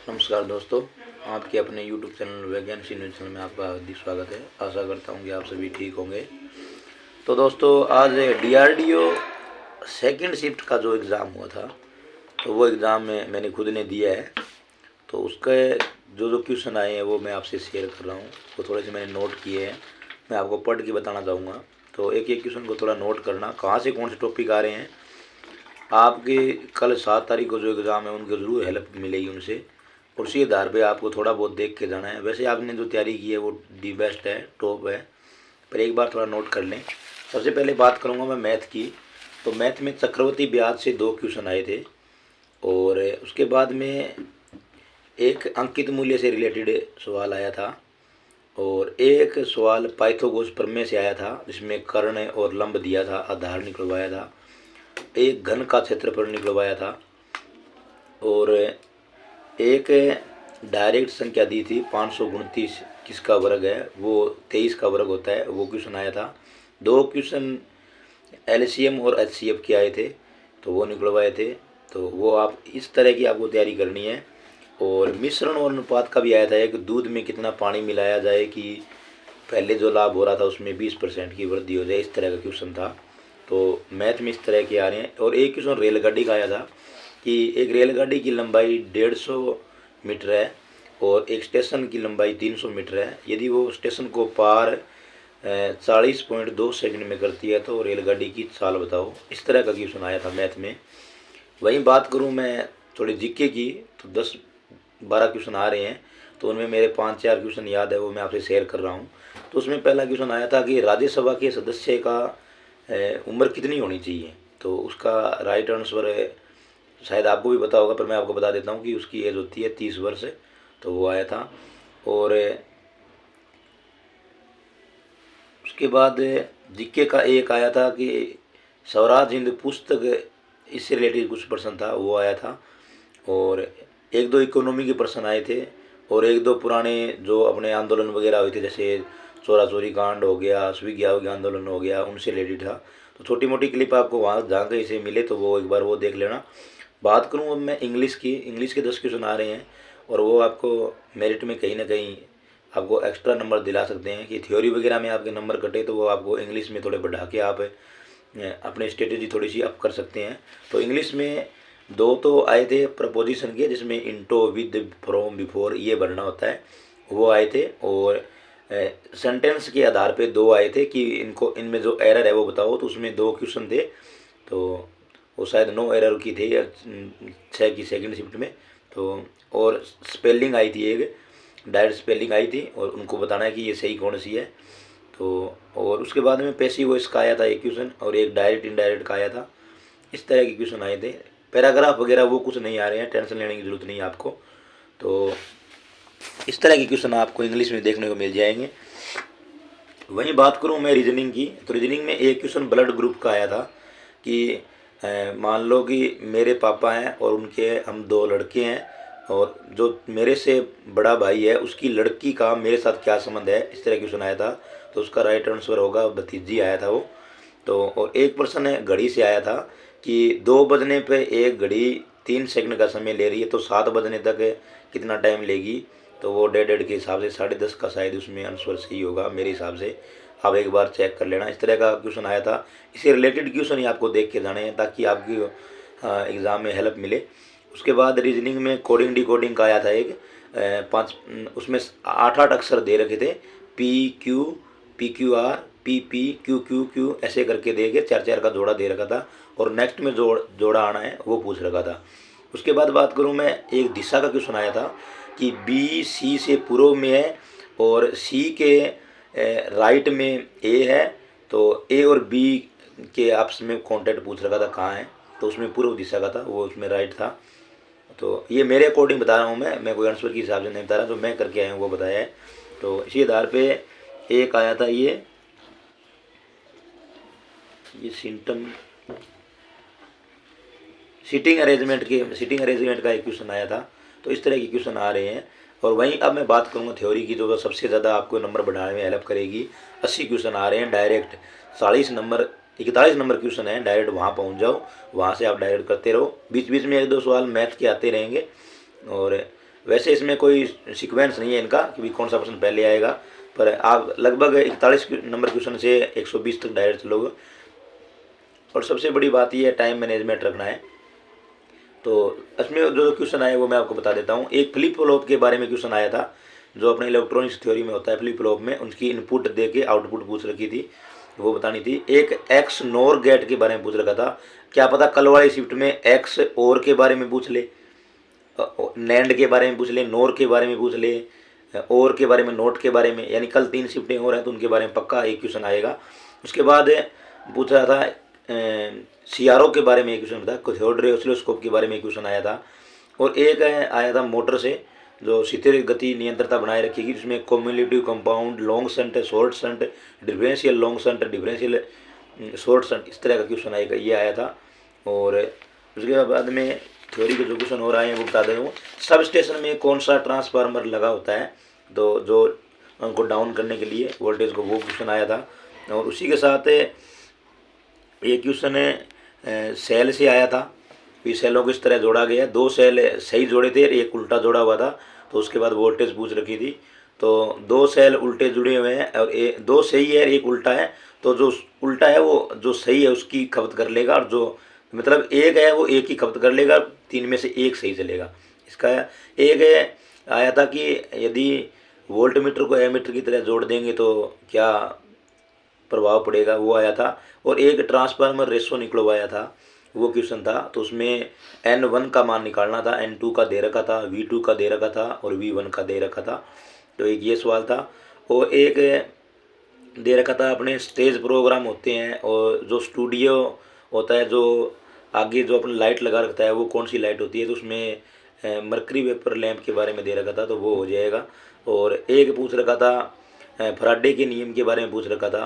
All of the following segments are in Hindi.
नमस्कार दोस्तों, आपके अपने YouTube चैनल वैज्ञानिक न्यूज चैनल में आपका हार्दिक स्वागत है। आशा करता हूँ कि आप सभी ठीक होंगे। तो दोस्तों, आज DRDO सेकंड शिफ्ट का जो एग्ज़ाम हुआ था, तो वो एग्ज़ाम में मैंने खुद ने दिया है। तो उसके जो जो क्वेश्चन आए हैं वो मैं आपसे शेयर कर रहा हूँ। वो थोड़े से मैंने नोट किए हैं, मैं आपको पढ़ के बताना चाहूँगा। तो एक एक क्वेश्चन को थोड़ा नोट करना, कहाँ से कौन से टॉपिक आ रहे हैं। आपके कल 7 तारीख को जो एग्ज़ाम है उनकी ज़रूर हेल्प मिलेगी उनसे, और उसी आधार पे आपको थोड़ा बहुत देख के जाना है। वैसे आपने जो तैयारी की है वो दी बेस्ट है, टॉप है, पर एक बार थोड़ा नोट कर लें। सबसे पहले बात करूँगा मैं मैथ की। तो मैथ में चक्रवृद्धि ब्याज से 2 क्वेश्चन आए थे, और उसके बाद में एक अंकित मूल्य से रिलेटेड सवाल आया था, और एक सवाल पाइथागोरस प्रमेय से आया था जिसमें कर्ण और लंब दिया था, आधार निकलवाया था। एक घन का क्षेत्रफल निकलवाया था, और एक डायरेक्ट संख्या दी थी 529 किसका वर्ग है, वो 23 का वर्ग होता है, वो क्वेश्चन आया था। 2 क्वेश्चन LCM और HCF के आए थे, तो वो निकलवाए थे। तो वो आप इस तरह की आपको तैयारी करनी है। और मिश्रण और अनुपात का भी आया था, एक दूध में कितना पानी मिलाया जाए कि पहले जो लाभ हो रहा था उसमें 20% की वृद्धि हो जाए, इस तरह का क्वेश्चन था। तो मैथ में इस तरह के आ रहे हैं। और एक क्वेश्चन रेलगाड़ी का आया था कि एक रेलगाड़ी की लंबाई 150 मीटर है और एक स्टेशन की लंबाई 300 मीटर है। यदि वो स्टेशन को पार 40.2 सेकंड में करती है तो रेलगाड़ी की चाल बताओ। इस तरह का क्वेश्चन आया था मैथ में। वहीं बात करूं मैं थोड़ी जीके की, तो 10-12 क्वेश्चन आ रहे हैं। तो उनमें मेरे 5-4 क्वेश्चन याद है, वो मैं आपसे शेयर कर रहा हूँ। तो उसमें पहला क्वेश्चन आया था कि राज्यसभा के सदस्य का उम्र कितनी होनी चाहिए। तो उसका राइट आंसर शायद आपको भी पता होगा, पर मैं आपको बता देता हूँ कि उसकी एज होती है 30 वर्ष। तो वो आया था। और उसके बाद जीके का एक आया था कि स्वराज हिंद पुस्तक, इससे रिलेटेड कुछ प्रश्न था, वो आया था। और एक दो इकोनॉमी के प्रश्न आए थे, और एक दो पुराने जो अपने आंदोलन वगैरह हुए थे, जैसे चोरा चोरी कांड हो गया, स्वीग्यावगी आंदोलन हो गया, उनसे रिलेटेड था। तो छोटी मोटी क्लिप आपको वहाँ जहाँ कहीं से मिले तो वो एक बार वो देख लेना। बात करूँ अब मैं इंग्लिश की, इंग्लिश के 10 क्वेश्चन आ रहे हैं, और वो आपको मेरिट में कहीं ना कहीं आपको एक्स्ट्रा नंबर दिला सकते हैं। कि थ्योरी वगैरह में आपके नंबर कटे तो वो आपको इंग्लिश में थोड़े बढ़ा के आप अपने स्ट्रेटेजी थोड़ी सी अप कर सकते हैं। तो इंग्लिश में 2 तो आए थे प्रपोजिशन के, जिसमें इंटो, विद, फ्रॉम, बिफोर ये भरना होता है, वो आए थे। और सेंटेंस के आधार पे 2 आए थे कि इनको इनमें जो एरर है वो बताओ। तो उसमें 2 क्वेश्चन थे, तो वो शायद नो एरर की थे या 6 की सेकंड शिफ्ट में। तो और स्पेलिंग आई थी, एक डायरेक्ट स्पेलिंग आई थी, और उनको बताना है कि ये सही कौन सी है। तो और उसके बाद में पैसिव वॉइस का आया था एक क्वेश्चन, और एक डायरेक्ट इनडायरेक्ट का आया था। इस तरह के क्वेश्चन आए थे। पैराग्राफ वगैरह वो कुछ नहीं आ रहे हैं, टेंशन लेने की ज़रूरत नहीं है आपको। तो इस तरह के क्वेश्चन आपको इंग्लिश में देखने को मिल जाएंगे। वहीं बात करूं मैं रीजनिंग की, तो रीजनिंग में एक क्वेश्चन ब्लड ग्रुप का आया था कि मान लो कि मेरे पापा हैं और उनके हम 2 लड़के हैं, और जो मेरे से बड़ा भाई है उसकी लड़की का मेरे साथ क्या संबंध है, इस तरह क्वेश्चन आया था। तो उसका राइट आंसर होगा भतीजी, आया था वो। तो और एक प्रश्न है घड़ी से आया था कि 2 बजने पे एक घड़ी 3 सेकंड का समय ले रही है, तो 7 बजने तक कितना टाइम लेगी। तो वो 1:30 के हिसाब से 10:30 का शायद उसमें आंसर सही होगा मेरे हिसाब से। आप एक बार चेक कर लेना। इस तरह का क्वेश्चन आया था। इससे रिलेटेड क्वेश्चन ही आपको देख के जाने हैं ताकि आपकी एग्ज़ाम में हेल्प मिले। उसके बाद रीजनिंग में कोडिंग डिकोडिंग का आया था एक 5, उसमें 8-8 अक्षर दे रखे थे, PQ, PQR, PP, QQQ ऐसे करके दे के 4-4 का जोड़ा दे रखा था, और नेक्स्ट में जोड़ा आना है वो पूछ रखा था। उसके बाद बात करूँ मैं, एक दिशा का क्वेश्चन आया था कि BC से पूर्व में है और C के राइट में A है, तो A और B के आपस में कॉन्टेक्ट पूछ रखा था कहाँ है। तो उसमें पूर्व दिशा का था, वो उसमें राइट था। तो ये मेरे अकॉर्डिंग बता रहा हूँ, मैं कोई आंसर के हिसाब से नहीं बता रहा, जो मैं करके आया हूँ वो बताया है। तो इसी आधार पे एक आया था ये सिंटम सीटिंग अरेंजमेंट का एक क्वेश्चन आया था। तो इस तरह के क्वेश्चन आ रहे हैं। और वहीं अब मैं बात करूँगा थ्योरी की, जो सबसे ज़्यादा आपको नंबर बढ़ाने में हेल्प करेगी। 80 क्वेश्चन आ रहे हैं डायरेक्ट, 41 नंबर क्वेश्चन है डायरेक्ट, वहाँ पहुँच जाओ, वहाँ से आप डायरेक्ट करते रहो। बीच बीच में 1-2 सवाल मैथ के आते रहेंगे। और वैसे इसमें कोई सीक्वेंस नहीं है इनका कि भी कौन सा प्रश्न पहले आएगा, पर आप लगभग 41 नंबर क्वेश्चन से 120 तक डायरेक्ट चलोगे। और सबसे बड़ी बात यह है टाइम मैनेजमेंट रखना है। तो इसमें जो क्वेश्चन आए वो मैं आपको बता देता हूँ। एक फ्लिप फ्लॉप के बारे में क्वेश्चन आया था, जो अपने इलेक्ट्रॉनिक्स थ्योरी में होता है। फ्लिप फ्लॉप में उनकी इनपुट दे के आउटपुट पूछ रखी थी, वो बतानी थी। एक एक्स नोर गेट के बारे में पूछ रखा था, क्या पता कल वाली शिफ्ट में एक्स और के बारे में पूछ ले, नैंड के बारे में पूछ ले, नोर के बारे में पूछ ले, और के बारे में, नोट के बारे में, यानी कल 3 शिफ्टें हो रहे हैं तो उनके बारे में पक्का एक क्वेश्चन आएगा। उसके बाद पूछ रहा था सीआरओ के बारे में एक क्वेश्चन था, थियोडरे ऑसिलोस्कोप के बारे में एक क्वेश्चन आया था। और एक आया था मोटर से जो स्थिर गति नियंत्रता बनाए रखेगी, जिसमें cumulative compound, long shunt, short shunt, differential long shunt, differential short shunt, इस तरह का क्वेश्चन आएगा, ये आया था। और उसके बाद में थ्योरी के जो क्वेश्चन और आए हैं वो बता दे रहा हूँ। सब स्टेशन में कौन सा ट्रांसफार्मर लगा होता है, तो जो उनको डाउन करने के लिए वोल्टेज को, वो क्वेश्चन आया था। और उसी के साथ ये क्वेश्चन सेल से आया था, कि सेलों को इस तरह जोड़ा गया, 2 सेल सही जोड़े थे, एक उल्टा जोड़ा हुआ था, तो उसके बाद वोल्टेज पूछ रखी थी। तो 2 सेल उल्टे जुड़े हुए हैं और 2 सही है, एक उल्टा है, तो जो उल्टा है वो जो सही है उसकी खपत कर लेगा, और जो मतलब एक है वो एक ही खपत कर लेगा, 3 में से एक सही चलेगा। इसका एक है आया था कि यदि वोल्ट मीटर को एमीटर की तरह जोड़ देंगे तो क्या प्रभाव पड़ेगा, वो आया था। और एक ट्रांसफार्मर रेशो निकलवाया था, वो क्वेश्चन था। तो उसमें N1 का मान निकालना था, N2 का दे रखा था, V2 का दे रखा था और V1 का दे रखा था। तो एक ये सवाल था। और एक दे रखा था अपने स्टेज प्रोग्राम होते हैं और जो स्टूडियो होता है, जो आगे जो अपने लाइट लगा रखता है वो कौन सी लाइट होती है, तो उसमें मरकरी वेपर लैंप के बारे में दे रखा था, तो वो हो जाएगा। और एक पूछ रखा था फराडे के नियम के बारे में पूछ रखा था।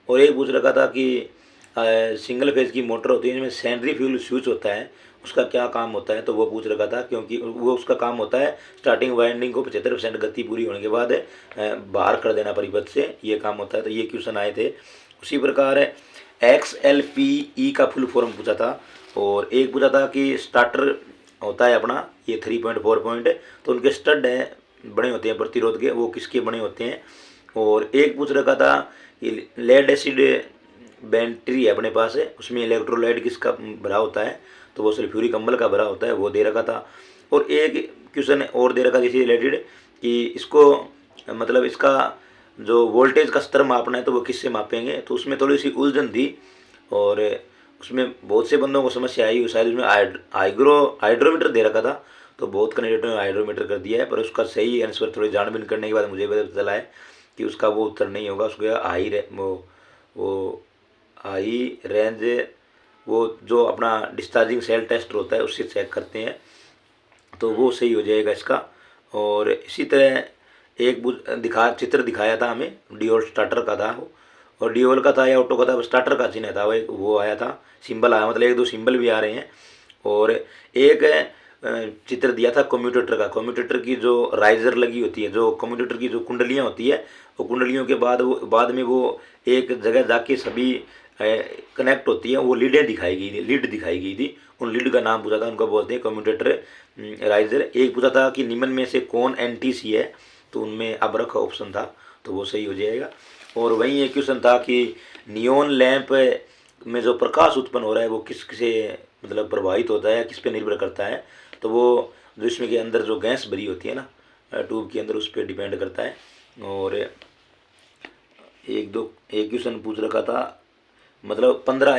और एक पूछ रखा था कि सिंगल फेज की मोटर होती है जिसमें सेंट्रीफ्यूगल स्विच होता है, उसका क्या काम होता है, तो वो पूछ रखा था। क्योंकि वो उसका काम होता है स्टार्टिंग वाइंडिंग को 75% गति पूरी होने के बाद बाहर कर देना परिपथ से, ये काम होता है। तो ये क्वेश्चन आए थे। उसी प्रकार XLPE का फुल फॉर्म पूछा था। और एक पूछा था कि स्टार्टर होता है अपना ये 3.4 पॉइंट, तो उनके स्टड हैं बने होते हैं प्रतिरोध के, वो किसके बने होते हैं। और एक पूछ रखा था कि लेड एसिड बैटरी है अपने पास है, उसमें इलेक्ट्रोलाइट किसका भरा होता है, तो वो सल्फ्यूरिक अम्ल का भरा होता है, वो दे रखा था। और एक क्वेश्चन और दे रखा किसी रिलेटेड कि इसको मतलब इसका जो वोल्टेज का स्तर मापना है तो वो किससे मापेंगे, तो उसमें थोड़ी सी उलझन थी। और उसमें बहुत से बंदों को समस्या आई, शायद उसमें हाइड्रोमीटर दे रखा था, तो बहुत कैंडिडेटों ने हाइड्रोमीटर कर दिया है। पर उसका सही आंसर थोड़ी जांचबीन करने के बाद मुझे पता चला है कि उसका वो उत्तर नहीं होगा, उसको वो हाई रेंज, वो जो अपना डिस्चार्जिंग सेल टेस्ट होता है उससे चेक करते हैं, तो वो सही हो जाएगा इसका। और इसी तरह एक चित्र दिखाया था हमें, डियोल स्टार्टर का था वो, और डियोल का था या ऑटो का था, स्टार्टर का चिन्ह था वो आया था, सिंबल आया, मतलब 1-2 सिंबल भी आ रहे हैं। और एक चित्र दिया था कम्यूटेटर का, कम्यूटेटर की जो राइजर लगी होती है, जो कम्यूटेटर की जो कुंडलियाँ होती है, वो कुंडलियों के बाद में वो एक जगह जाके सभी कनेक्ट होती है, वो लीड दिखाई गई थी। उन लीड का नाम पूछा था, उनको बोलते हैं कम्यूटेटर राइजर। एक पूछा था कि निम्न में से कौन NTC है, तो उनमें अबरख ऑप्शन था, तो वो सही हो जाएगा। और वहीं एक क्वेश्चन था कि नियॉन लैंप में जो प्रकाश उत्पन्न हो रहा है वो किससे मतलब प्रभावित होता है, किस पे निर्भर करता है, तो वो जो इसमें के अंदर जो गैस भरी होती है ना ट्यूब के अंदर, उस पर डिपेंड करता है। और एक क्वेश्चन पूछ रखा था, मतलब 15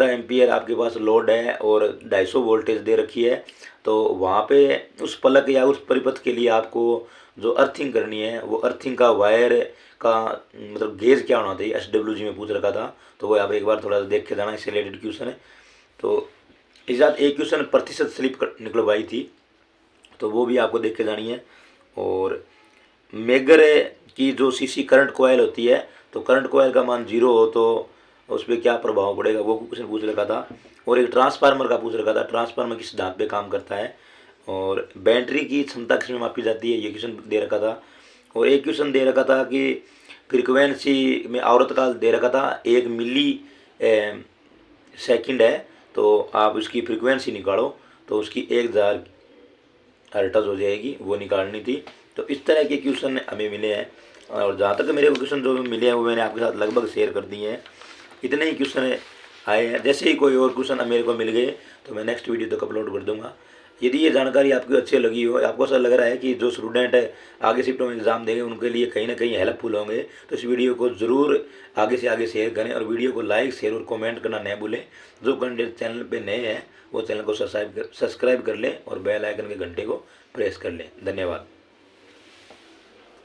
एम्पियर आपके पास लोड है और 250 वोल्टेज दे रखी है, तो वहाँ पे उस पलक या उस परिपथ के लिए आपको जो अर्थिंग करनी है, वो अर्थिंग का वायर का मतलब गेज क्या होना चाहिए, SWG में पूछ रखा था, तो वो आप एक बार थोड़ा सा देख के जाना, इससे रिलेटेड क्वेश्चन है। तो इस साथ एक क्वेश्चन प्रतिशत स्लिप निकलवाई थी, तो वो भी आपको देख के जानी है। और मेगर की जो CC करंट कोयल होती है, तो करंट कोयल का मान 0 हो तो उस पर क्या प्रभाव पड़ेगा, वो क्वेश्चन पूछ रखा था। और एक ट्रांसफार्मर का पूछ रखा था, ट्रांसफार्मर किस धात पे काम करता है, और बैटरी की क्षमता किसमें मापी जाती है, ये क्वेश्चन दे रखा था। और एक क्वेश्चन दे रखा था कि फ्रीक्वेंसी में आवर्तकाल दे रखा था 1 मिली सेकंड है, तो आप उसकी फ्रीक्वेंसी निकालो, तो उसकी 1000 अल्टज हो जाएगी, वो निकालनी थी। तो इस तरह के क्वेश्चन हमें मिले हैं, और जहाँ तक मेरे को क्वेश्चन जो मिले हैं वो मैंने आपके साथ लगभग शेयर कर दिए हैं। इतने ही क्वेश्चन आए हैं। जैसे ही कोई और क्वेश्चन मेरे को मिल गए तो मैं नेक्स्ट वीडियो तक अपलोड कर दूंगा। यदि ये जानकारी आपको अच्छी लगी हो, आपको ऐसा लग रहा है कि जो स्टूडेंट है आगे शिफ्टों में एग्ज़ाम देंगे उनके लिए कहीं ना कहीं हेल्पफुल होंगे, तो इस वीडियो को ज़रूर आगे से आगे शेयर करें, और वीडियो को लाइक शेयर और कमेंट करना न भूलें। जो कैंडिडेट चैनल पे नए हैं वो चैनल को सब्सक्राइब कर लें और बेल आइकन के घंटे को प्रेस कर लें। धन्यवाद।